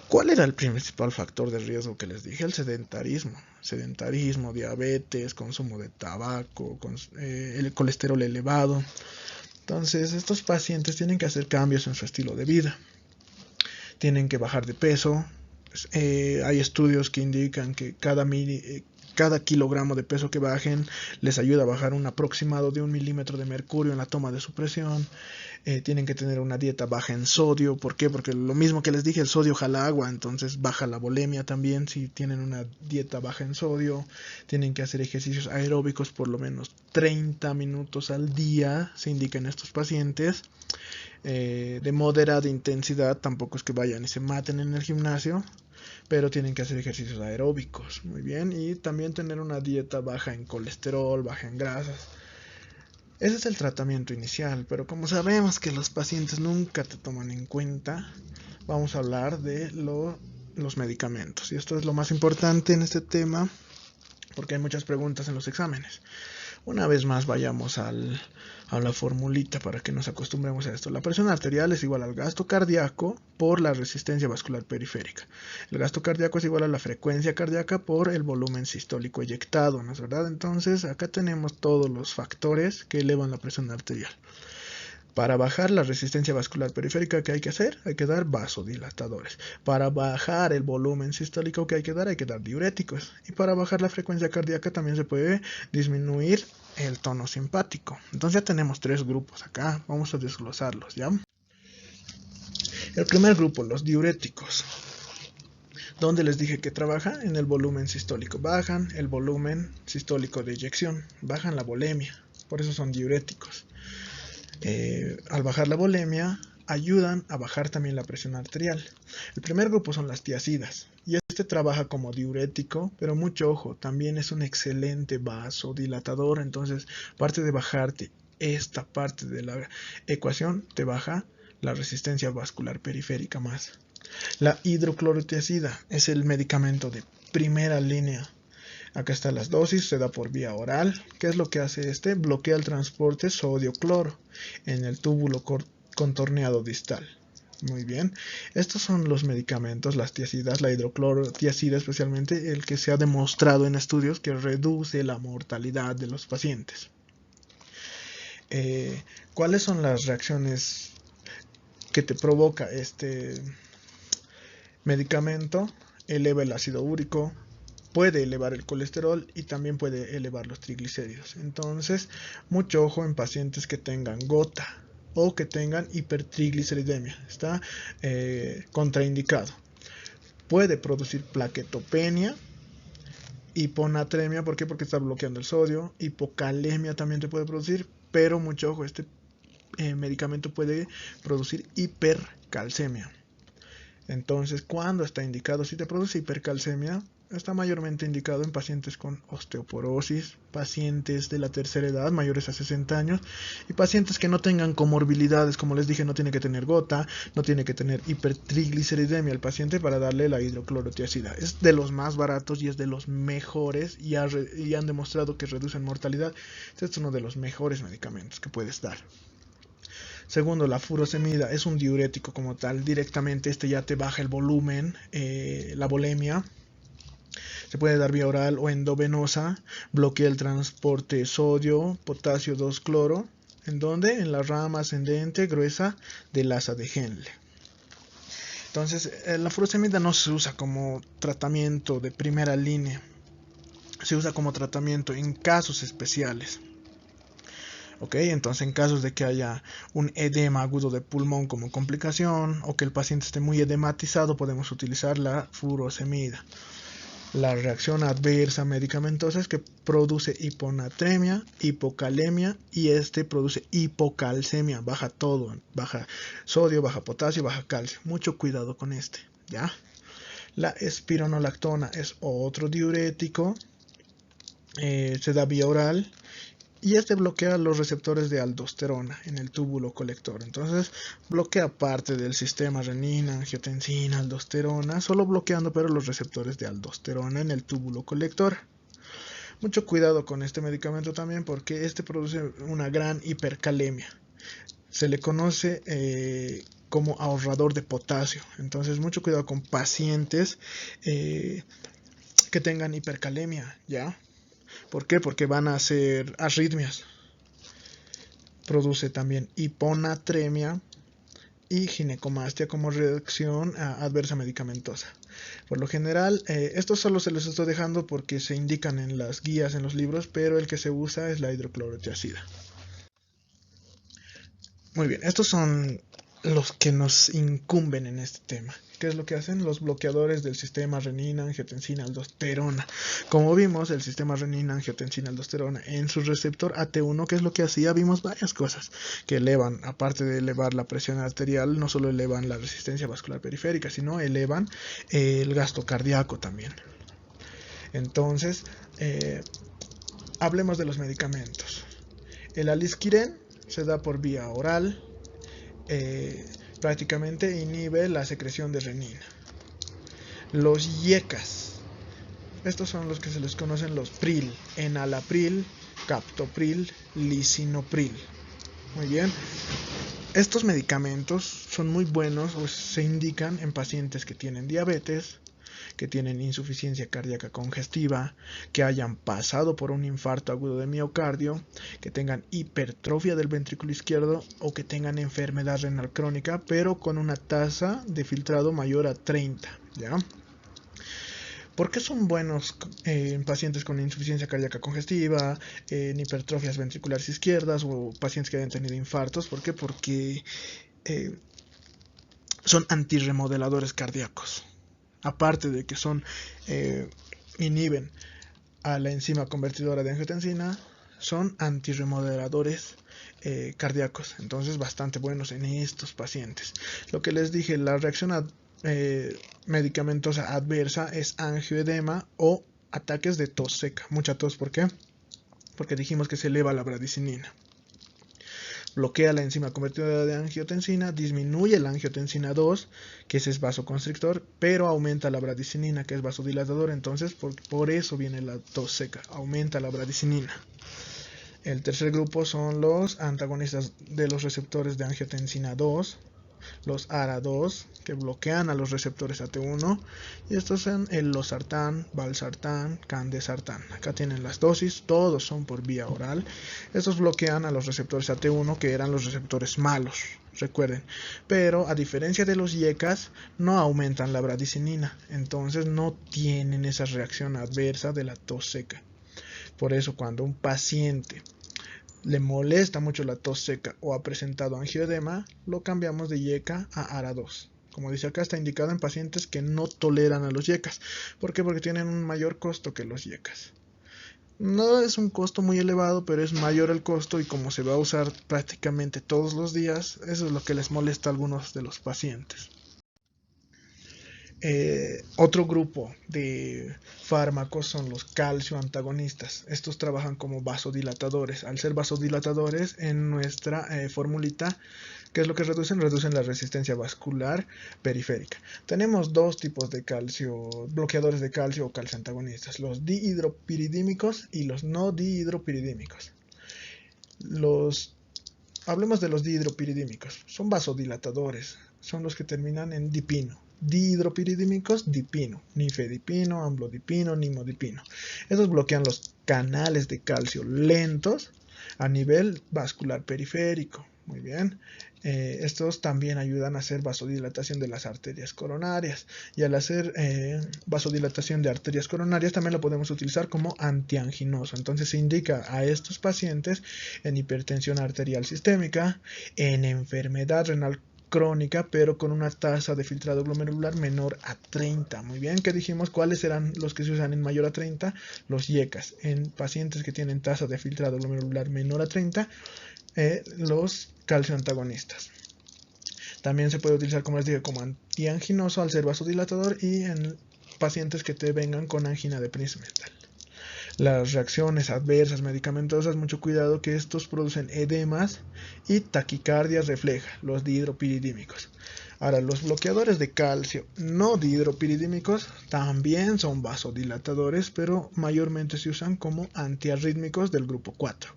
¿Cuál era el principal factor de riesgo que les dije? El sedentarismo. Sedentarismo, diabetes, consumo de tabaco, el colesterol elevado. Entonces, estos pacientes tienen que hacer cambios en su estilo de vida. Tienen que bajar de peso. Hay estudios que indican que cada kilogramo de peso que bajen les ayuda a bajar un aproximado de 1 milímetro de mercurio en la toma de su presión. Tienen que tener una dieta baja en sodio. ¿Por qué? Porque lo mismo que les dije, el sodio jala agua, entonces baja la volemia también si tienen una dieta baja en sodio. Tienen que hacer ejercicios aeróbicos por lo menos 30 minutos al día, se indica en estos pacientes. De moderada intensidad, tampoco es que vayan y se maten en el gimnasio, pero tienen que hacer ejercicios aeróbicos, muy bien, y también tener una dieta baja en colesterol, baja en grasas. Ese es el tratamiento inicial, pero como sabemos que los pacientes nunca te toman en cuenta, vamos a hablar de los medicamentos, y esto es lo más importante en este tema, porque hay muchas preguntas en los exámenes. Una vez más vayamos a la formulita para que nos acostumbremos a esto. La presión arterial es igual al gasto cardíaco por la resistencia vascular periférica. El gasto cardíaco es igual a la frecuencia cardíaca por el volumen sistólico eyectado, ¿no es verdad? Entonces acá tenemos todos los factores que elevan la presión arterial. Para bajar la resistencia vascular periférica, ¿qué hay que hacer? Hay que dar vasodilatadores. Para bajar el volumen sistólico, ¿qué hay que dar? Hay que dar diuréticos. Y para bajar la frecuencia cardíaca también se puede disminuir el tono simpático. Entonces ya tenemos 3 grupos acá. Vamos a desglosarlos, ¿ya? El primer grupo, los diuréticos. ¿Dónde les dije que trabaja? En el volumen sistólico. Bajan el volumen sistólico de eyección. Bajan la volemia. Por eso son diuréticos. Al bajar la volemia, ayudan a bajar también la presión arterial. El primer grupo son las tiazidas, y este trabaja como diurético, pero mucho ojo, también es un excelente vasodilatador. Entonces, aparte de bajarte esta parte de la ecuación, te baja la resistencia vascular periférica más. La hidroclorotiazida es el medicamento de primera línea. Acá están las dosis, se da por vía oral. ¿Qué es lo que hace este? Bloquea el transporte sodio-cloro en el túbulo contorneado distal. Muy bien. Estos son los medicamentos, las tiazidas, la hidroclorotiazida especialmente, el que se ha demostrado en estudios que reduce la mortalidad de los pacientes. ¿Cuáles son las reacciones que te provoca este medicamento eleva el ácido úrico, puede elevar el colesterol y también puede elevar los triglicéridos. Entonces, mucho ojo en pacientes que tengan gota o que tengan hipertrigliceridemia. Está contraindicado. Puede producir plaquetopenia, hiponatremia, ¿por qué? Porque está bloqueando el sodio. Hipocalemia también te puede producir, pero mucho ojo, este medicamento puede producir hipercalcemia. Entonces, ¿cuándo está indicado? Si te produce hipercalcemia, está mayormente indicado en pacientes con osteoporosis, pacientes de la tercera edad, mayores a 60 años, y pacientes que no tengan comorbilidades, como les dije, no tiene que tener gota, no tiene que tener hipertrigliceridemia el paciente para darle la hidroclorotiazida. Es de los más baratos y es de los mejores y han demostrado que reducen mortalidad. Este es uno de los mejores medicamentos que puedes dar. Segundo, la furosemida es un diurético como tal, directamente este ya te baja el volumen, la volemia. Se puede dar vía oral o endovenosa, bloquea el transporte sodio, potasio 2-cloro, ¿en dónde? En la rama ascendente gruesa del asa de Henle. Entonces, la furosemida no se usa como tratamiento de primera línea, se usa como tratamiento en casos especiales. ¿Ok? Entonces, en casos de que haya un edema agudo de pulmón como complicación o que el paciente esté muy edematizado, podemos utilizar la furosemida. La reacción adversa medicamentosa es que produce hiponatremia, hipocalemia y produce hipocalcemia, baja todo, baja sodio, baja potasio, baja calcio. Mucho cuidado con este, ¿ya? La espironolactona es otro diurético, se da vía oral. Y este bloquea los receptores de aldosterona en el túbulo colector. Entonces bloquea parte del sistema renina, angiotensina, aldosterona, solo bloqueando pero los receptores de aldosterona en el túbulo colector. Mucho cuidado con este medicamento también porque este produce una gran hipercalemia. Se le conoce como ahorrador de potasio. Entonces mucho cuidado con pacientes que tengan hipercalemia, ¿ya? ¿Por qué? Porque van a hacer arritmias. Produce también hiponatremia y ginecomastia como reacción adversa medicamentosa. Por lo general, estos solo se los estoy dejando porque se indican en las guías, en los libros, pero el que se usa es la hidroclorotiazida. Muy bien, estos son los que nos incumben en este tema. ¿Qué es lo que hacen? Los bloqueadores del sistema renina, angiotensina, aldosterona. Como vimos, el sistema renina, angiotensina, aldosterona en su receptor AT1, ¿qué es lo que hacía? Vimos varias cosas que elevan, aparte de elevar la presión arterial, no solo elevan la resistencia vascular periférica, sino elevan el gasto cardíaco también. Entonces, hablemos de los medicamentos. El alisquiren se da por vía oral, prácticamente inhibe la secreción de renina. Los IECAS, estos son los que se les conocen los PRIL, enalapril, captopril, lisinopril. Muy bien, estos medicamentos son muy buenos o se indican en pacientes que tienen diabetes, que tienen insuficiencia cardíaca congestiva, que hayan pasado por un infarto agudo de miocardio, que tengan hipertrofia del ventrículo izquierdo o que tengan enfermedad renal crónica, pero con una tasa de filtrado mayor a 30, ¿ya? ¿Por qué son buenos en pacientes con insuficiencia cardíaca congestiva, en hipertrofias ventriculares izquierdas o pacientes que hayan tenido infartos? ¿Por qué? Porque son antirremodeladores cardíacos. Aparte de que inhiben a la enzima convertidora de angiotensina, son antirremodeladores cardíacos, entonces bastante buenos en estos pacientes. Lo que les dije, la reacción medicamentosa adversa es angioedema o ataques de tos seca, mucha tos. ¿Por qué? Porque dijimos que se eleva la bradicinina. Bloquea la enzima convertidora de angiotensina, disminuye la angiotensina 2, que ese es vasoconstrictor, pero aumenta la bradicinina, que es vasodilatador. Entonces, por eso viene la tos seca, aumenta la bradicinina. El tercer grupo son los antagonistas de los receptores de angiotensina 2, los ARA2, que bloquean a los receptores AT1, y estos son el losartán, valsartán, candesartán. Acá tienen las dosis, todos son por vía oral. Estos bloquean a los receptores AT1, que eran los receptores malos, recuerden, pero a diferencia de los YECAs no aumentan la bradicinina, entonces no tienen esa reacción adversa de la tos seca. Por eso cuando un paciente le molesta mucho la tos seca o ha presentado angioedema, lo cambiamos de YECA a ARA2. Como dice acá, está indicado en pacientes que no toleran a los YECAs. ¿Por qué? Porque tienen un mayor costo que los YECAs. No es un costo muy elevado, pero es mayor el costo, y como se va a usar prácticamente todos los días, eso es lo que les molesta a algunos de los pacientes. Otro grupo de fármacos son los calcio antagonistas. Estos trabajan como vasodilatadores. Al ser vasodilatadores, en nuestra formulita, ¿qué es lo que reducen? Reducen la resistencia vascular periférica. Tenemos dos tipos de calcio, bloqueadores de calcio o calcio antagonistas: los dihidropiridímicos y los no dihidropiridímicos. Hablemos de los dihidropiridímicos. Son vasodilatadores, son los que terminan en dipino. Dihidropiridímicos, dipino, nifedipino, amlodipino, nimodipino. Estos bloquean los canales de calcio lentos a nivel vascular periférico. Muy bien. Estos también ayudan a hacer vasodilatación de las arterias coronarias, y al hacer vasodilatación de arterias coronarias también lo podemos utilizar como antianginoso. Entonces se indica a estos pacientes en hipertensión arterial sistémica, en enfermedad renal crónica, pero con una tasa de filtrado glomerular menor a 30. Muy bien, ¿qué dijimos? ¿Cuáles eran los que se usan en mayor a 30? Los YECAs. En pacientes que tienen tasa de filtrado glomerular menor a 30, los calcio antagonistas. También se puede utilizar, como les dije, como antianginoso al ser vasodilatador, y en pacientes que te vengan con angina de Prinzmetal. Las reacciones adversas medicamentosas, mucho cuidado, que estos producen edemas y taquicardia refleja, los dihidropiridímicos. Ahora, los bloqueadores de calcio no dihidropiridímicos también son vasodilatadores, pero mayormente se usan como antiarrítmicos del grupo 4.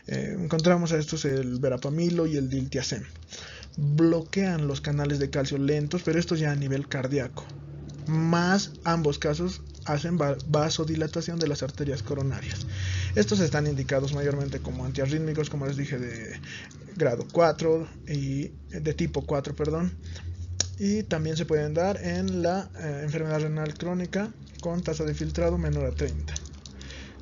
Encontramos a estos el verapamilo y el diltiazem. Bloquean los canales de calcio lentos, pero estos ya a nivel cardíaco. Más ambos casos hacen vasodilatación de las arterias coronarias. Estos están indicados mayormente como antiarrítmicos, como les dije, de grado 4 y de tipo 4, perdón. Y también se pueden dar en la enfermedad renal crónica con tasa de filtrado menor a 30.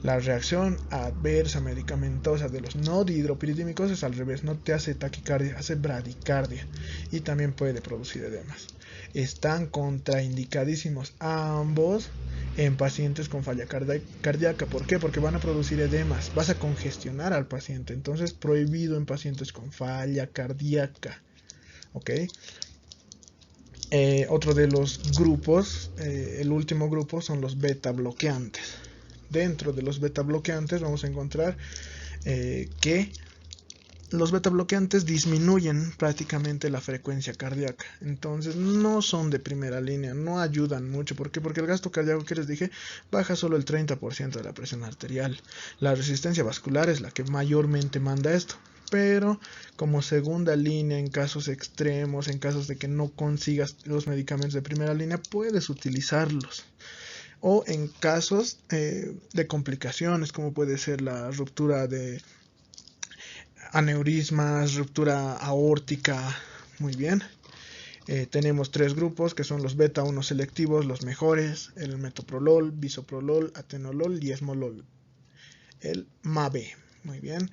La reacción adversa medicamentosa de los no dihidropiridímicos es al revés, no te hace taquicardia, hace bradicardia, y también puede producir edemas. Están contraindicadísimos ambos en pacientes con falla cardíaca. ¿Por qué? Porque van a producir edemas, vas a congestionar al paciente, entonces prohibido en pacientes con falla cardíaca. ¿Ok? Otro de los grupos, el último grupo, son los beta bloqueantes. Dentro de los beta bloqueantes vamos a encontrar que los beta bloqueantes disminuyen prácticamente la frecuencia cardíaca. Entonces no son de primera línea, no ayudan mucho. ¿Por qué? Porque el gasto cardíaco que les dije baja solo el 30% de la presión arterial. La resistencia vascular es la que mayormente manda esto. Pero como segunda línea, en casos extremos, en casos de que no consigas los medicamentos de primera línea, puedes utilizarlos. O en casos de complicaciones, como puede ser la ruptura de aneurismas, ruptura aórtica. Muy bien. Tenemos tres grupos que son los beta 1 selectivos, los mejores: el metoprolol, bisoprolol, atenolol y esmolol. El MABE. Muy bien.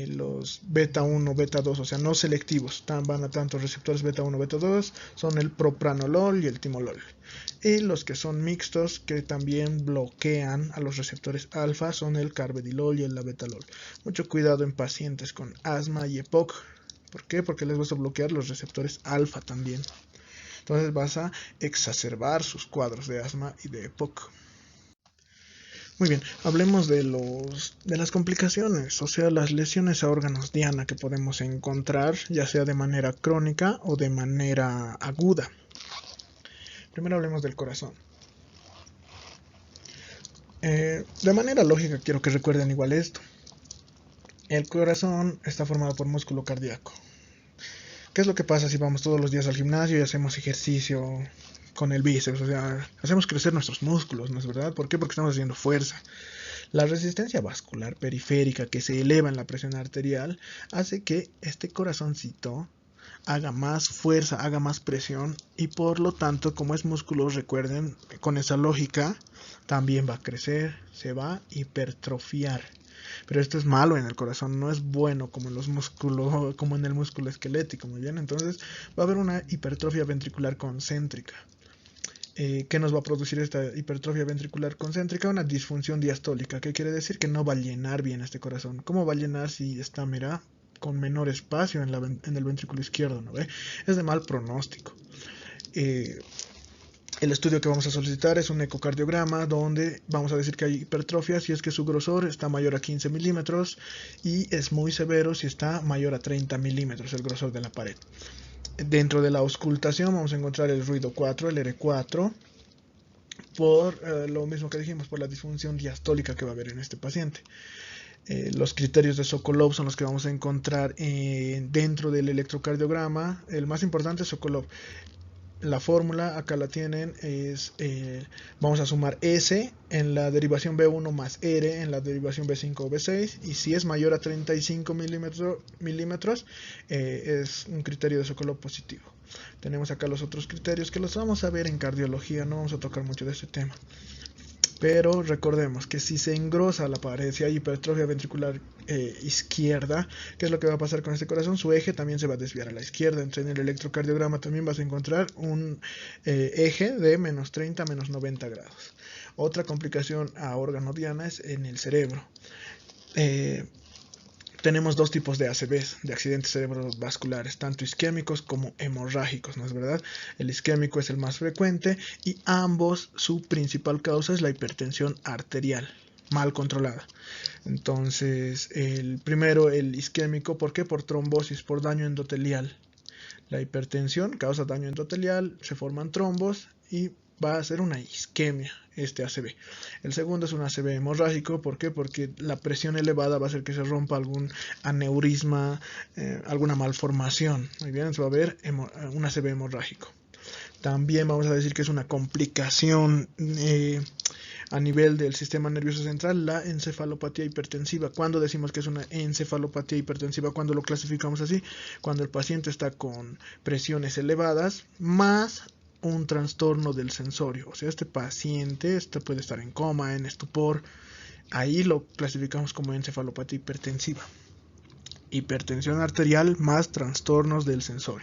Los beta 1, beta 2, o sea, no selectivos, van a tantos receptores beta 1, beta 2, son el propranolol y el timolol. Y los que son mixtos, que también bloquean a los receptores alfa, son el carvedilol y el labetalol. Mucho cuidado en pacientes con asma y EPOC. ¿Por qué? Porque les vas a bloquear los receptores alfa también. Entonces vas a exacerbar sus cuadros de asma y de EPOC. Muy bien, hablemos de las complicaciones, o sea, las lesiones a órganos diana que podemos encontrar, ya sea de manera crónica o de manera aguda. Primero hablemos del corazón. De manera lógica quiero que recuerden igual esto. El corazón está formado por músculo cardíaco. ¿Qué es lo que pasa si vamos todos los días al gimnasio y hacemos ejercicio con el bíceps? O sea, hacemos crecer nuestros músculos, ¿no es verdad? ¿Por qué? Porque estamos haciendo fuerza. La resistencia vascular periférica que se eleva en la presión arterial hace que este corazoncito haga más fuerza, haga más presión y por lo tanto, como es músculo, recuerden, con esa lógica, también va a crecer, se va a hipertrofiar. Pero esto es malo en el corazón, no es bueno como en los músculos, como en el músculo esquelético, muy bien. Entonces va a haber una hipertrofia ventricular concéntrica. ¿Qué nos va a producir esta hipertrofia ventricular concéntrica? Una disfunción diastólica. ¿Qué quiere decir? Que no va a llenar bien este corazón. ¿Cómo va a llenar si está, mira, con menor espacio en el ventrículo izquierdo? ¿No ve? Es de mal pronóstico. El estudio que vamos a solicitar es un ecocardiograma donde vamos a decir que hay hipertrofia si es que su grosor está mayor a 15 milímetros y es muy severo si está mayor a 30 milímetros el grosor de la pared. Dentro de la auscultación vamos a encontrar el ruido 4, el R4, por lo mismo que dijimos, por la disfunción diastólica que va a haber en este paciente. Los criterios de Sokolov son los que vamos a encontrar dentro del electrocardiograma. El más importante es Sokolov. La fórmula acá la tienen, vamos a sumar S en la derivación B1 más R en la derivación B5 o B6, y si es mayor a 35 milímetros es un criterio de Sokolov positivo. Tenemos acá los otros criterios que los vamos a ver en cardiología, no vamos a tocar mucho de este tema. Pero recordemos que si se engrosa la pared, si hay hipertrofia ventricular izquierda, ¿qué es lo que va a pasar con este corazón? Su eje también se va a desviar a la izquierda. Entonces en el electrocardiograma también vas a encontrar un eje de menos 30 a menos 90 grados. Otra complicación a órgano diana es en el cerebro. Tenemos dos tipos de ACVs, de accidentes cerebrovasculares, tanto isquémicos como hemorrágicos, ¿no es verdad? El isquémico es el más frecuente y ambos, su principal causa es la hipertensión arterial, mal controlada. Entonces, el primero, el isquémico, ¿por qué? Por trombosis, por daño endotelial. La hipertensión causa daño endotelial, se forman trombos y va a ser una isquemia este ACV. El segundo es un ACV hemorrágico. ¿Por qué? Porque la presión elevada va a hacer que se rompa algún aneurisma, alguna malformación. Muy bien, eso va a haber un ACV hemorrágico. También vamos a decir que es una complicación a nivel del sistema nervioso central, la encefalopatía hipertensiva. ¿Cuándo decimos que es una encefalopatía hipertensiva? ¿Cuándo lo clasificamos así? Cuando el paciente está con presiones elevadas más un trastorno del sensorio. O sea, este paciente puede estar en coma, en estupor. Ahí lo clasificamos como encefalopatía hipertensiva. Hipertensión arterial más trastornos del sensorio.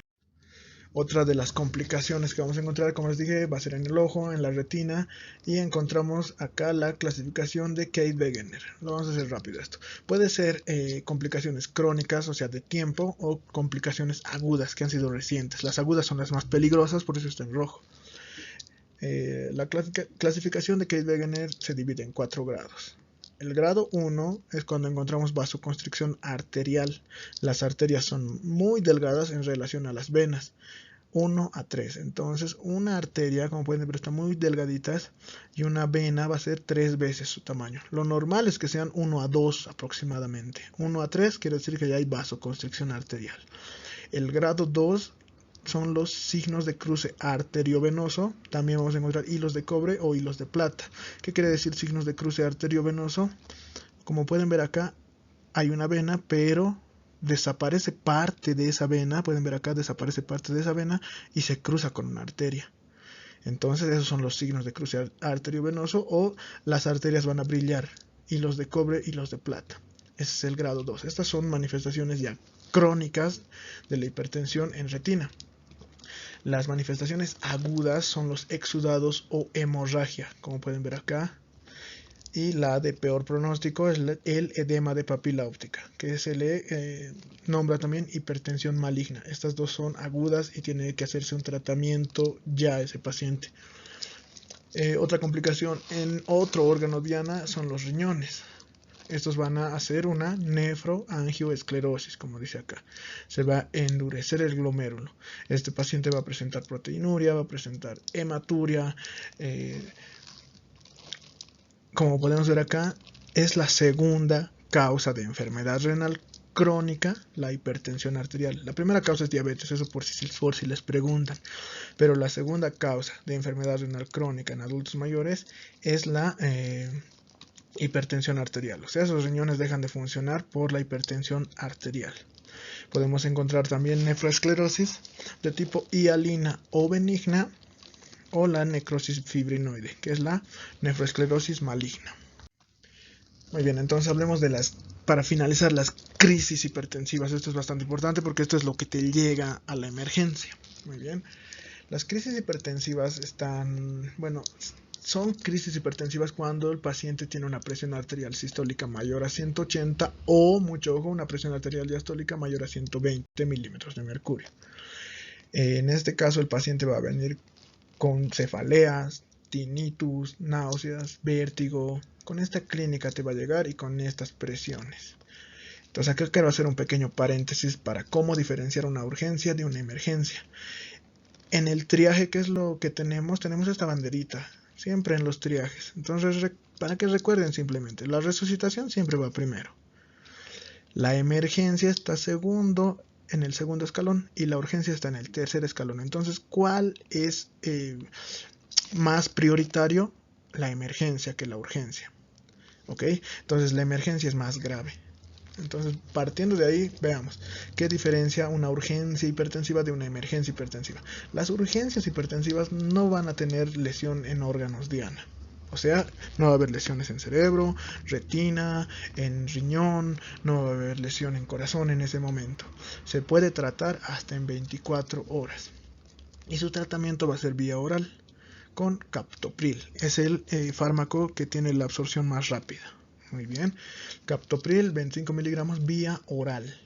Otra de las complicaciones que vamos a encontrar, como les dije, va a ser en el ojo, en la retina, y encontramos acá la clasificación de Keith-Wegener. Lo vamos a hacer rápido esto. Puede ser complicaciones crónicas, o sea, de tiempo, o complicaciones agudas que han sido recientes. Las agudas son las más peligrosas, por eso está en rojo. La clasificación de Keith-Wegener se divide en 4 grados. El grado 1 es cuando encontramos vasoconstricción arterial. Las arterias son muy delgadas en relación a las venas. 1 a 3. Entonces, una arteria, como pueden ver, está muy delgaditas y una vena va a ser 3 veces su tamaño. Lo normal es que sean 1 a 2 aproximadamente. 1 a 3 quiere decir que ya hay vasoconstricción arterial. El grado 2 son los signos de cruce arteriovenoso. También vamos a encontrar hilos de cobre o hilos de plata. ¿Qué quiere decir signos de cruce arteriovenoso? Como pueden ver acá, hay una vena, pero desaparece parte de esa vena. Pueden ver acá, desaparece parte de esa vena y se cruza con una arteria. Entonces esos son los signos de cruce arteriovenoso, o las arterias van a brillar, hilos de cobre, hilos de plata. Ese es el grado 2. Estas son manifestaciones ya crónicas de la hipertensión en retina. Las manifestaciones agudas son los exudados o hemorragia, como pueden ver acá. Y la de peor pronóstico es el edema de papila óptica, que se le nombra también hipertensión maligna. Estas dos son agudas y tiene que hacerse un tratamiento ya a ese paciente. Otra complicación en otro órgano diana son los riñones. Estos van a hacer una nefroangioesclerosis, como dice acá. Se va a endurecer el glomérulo. Este paciente va a presentar proteinuria, va a presentar hematuria. Como podemos ver acá, es la segunda causa de enfermedad renal crónica la hipertensión arterial. La primera causa es diabetes, eso por si les preguntan, pero la segunda causa de enfermedad renal crónica en adultos mayores es la hipertensión arterial, o sea, esos riñones dejan de funcionar por la hipertensión arterial. Podemos encontrar también nefroesclerosis de tipo hialina o benigna, o la necrosis fibrinoide, que es la nefroesclerosis maligna. Muy bien, entonces hablemos para finalizar, las crisis hipertensivas. Esto es bastante importante porque esto es lo que te llega a la emergencia. Muy bien, las crisis hipertensivas son crisis hipertensivas cuando el paciente tiene una presión arterial sistólica mayor a 180 o, mucho ojo, una presión arterial diastólica mayor a 120 milímetros de mercurio. En este caso el paciente va a venir con cefaleas, tinnitus, náuseas, vértigo. Con esta clínica te va a llegar y con estas presiones. Entonces acá quiero hacer un pequeño paréntesis para cómo diferenciar una urgencia de una emergencia. En el triaje, ¿qué es lo que tenemos? Tenemos esta banderita, siempre en los triajes. Entonces, para que recuerden simplemente, la resucitación siempre va primero. La emergencia está en el segundo escalón y la urgencia está en el tercer escalón. Entonces, ¿cuál es más prioritario? La emergencia que la urgencia. ¿Ok? Entonces, la emergencia es más grave. Entonces, partiendo de ahí, veamos qué diferencia una urgencia hipertensiva de una emergencia hipertensiva. Las urgencias hipertensivas no van a tener lesión en órganos diana. O sea, no va a haber lesiones en cerebro, retina, en riñón, no va a haber lesión en corazón en ese momento. Se puede tratar hasta en 24 horas. Y su tratamiento va a ser vía oral con captopril. Es el fármaco que tiene la absorción más rápida. Muy bien, captopril 25 miligramos vía oral.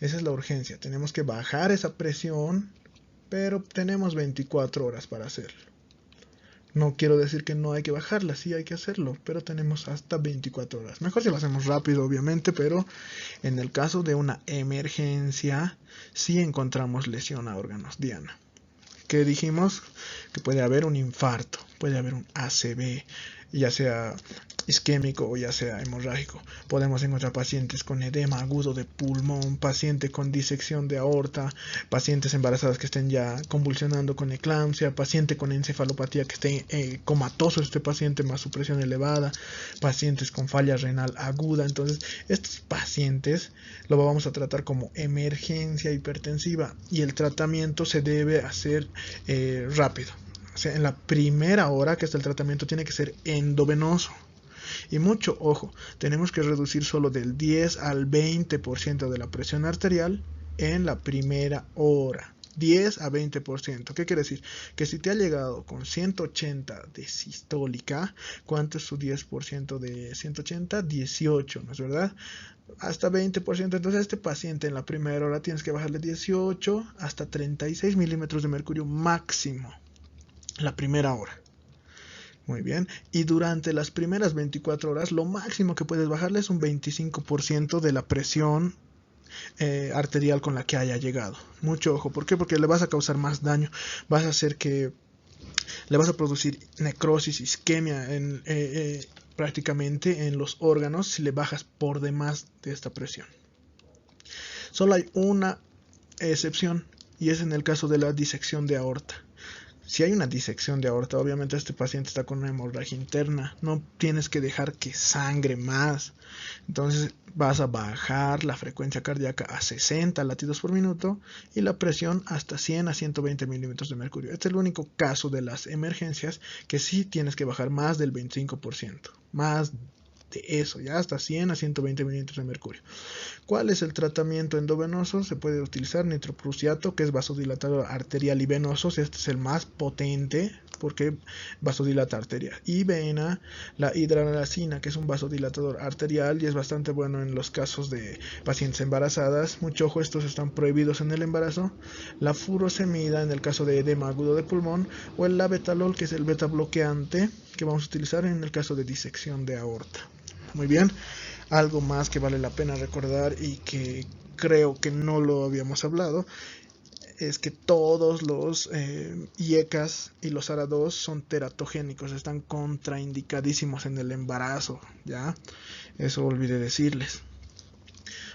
Esa es la urgencia. Tenemos que bajar esa presión, pero tenemos 24 horas para hacerlo. No quiero decir que no hay que bajarla, sí hay que hacerlo, pero tenemos hasta 24 horas. Mejor si lo hacemos rápido, obviamente, pero en el caso de una emergencia, sí encontramos lesión a órganos diana. ¿Qué dijimos? Que puede haber un infarto, puede haber un ACV, ya sea isquémico o ya sea hemorrágico. Podemos encontrar pacientes con edema agudo de pulmón, pacientes con disección de aorta, pacientes embarazadas que estén ya convulsionando con eclampsia, paciente con encefalopatía que esté comatoso este paciente más su presión elevada, pacientes con falla renal aguda. Entonces, estos pacientes lo vamos a tratar como emergencia hipertensiva y el tratamiento se debe hacer rápido. O sea, en la primera hora que está el tratamiento tiene que ser endovenoso. Y mucho ojo, tenemos que reducir solo del 10 al 20% de la presión arterial en la primera hora. 10 a 20%. ¿Qué quiere decir? Que si te ha llegado con 180 de sistólica, ¿cuánto es su 10% de 180? 18, ¿no es verdad? Hasta 20%. Entonces a este paciente en la primera hora tienes que bajarle 18 hasta 36 milímetros de mercurio máximo. La primera hora. Muy bien, y durante las primeras 24 horas lo máximo que puedes bajarle es un 25% de la presión arterial con la que haya llegado. Mucho ojo, ¿por qué? Porque le vas a causar más daño, vas a hacer que le vas a producir necrosis, isquemia prácticamente en los órganos si le bajas por demás de esta presión. Solo hay una excepción y es en el caso de la disección de aorta. Si hay una disección de aorta, obviamente este paciente está con una hemorragia interna, no tienes que dejar que sangre más. Entonces vas a bajar la frecuencia cardíaca a 60 latidos por minuto y la presión hasta 100 a 120 milímetros de mercurio. Este es el único caso de las emergencias que sí tienes que bajar más del 25%, más de eso, ya hasta 100 a 120 milímetros de mercurio. ¿Cuál es el tratamiento endovenoso? Se puede utilizar nitroprusiato, que es vasodilatador arterial y venoso. Este es el más potente porque vasodilata arteria y vena. La hidralazina, que es un vasodilatador arterial y es bastante bueno en los casos de pacientes embarazadas. Mucho ojo, estos están prohibidos en el embarazo. La furosemida en el caso de edema agudo de pulmón, o el labetalol, que es el beta bloqueante que vamos a utilizar en el caso de disección de aorta. Muy bien, algo más que vale la pena recordar y que creo que no lo habíamos hablado es que todos los IECAS y los ARA2 son teratogénicos, están contraindicadísimos en el embarazo, ¿ya? Eso olvidé decirles.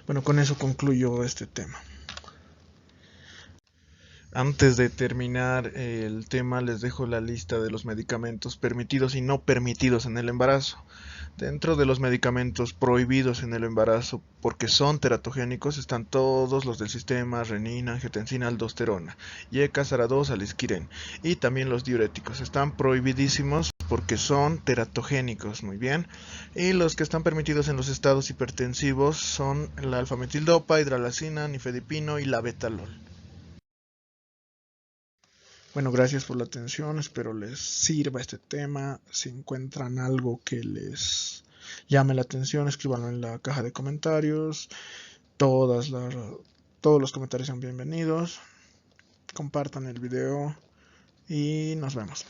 Bueno, con eso concluyo este tema. Antes de terminar el tema, les dejo la lista de los medicamentos permitidos y no permitidos en el embarazo. Dentro de los medicamentos prohibidos en el embarazo porque son teratogénicos están todos los del sistema: renina, angiotensina, aldosterona, YECA, SARA2, alisquiren, y también los diuréticos. Están prohibidísimos porque son teratogénicos, muy bien. Y los que están permitidos en los estados hipertensivos son la alfametildopa, hidralazina, nifedipino y la betalol. Bueno, gracias por la atención, espero les sirva este tema. Si encuentran algo que les llame la atención, escríbanlo en la caja de comentarios. Todos los comentarios son bienvenidos. Compartan el video y nos vemos.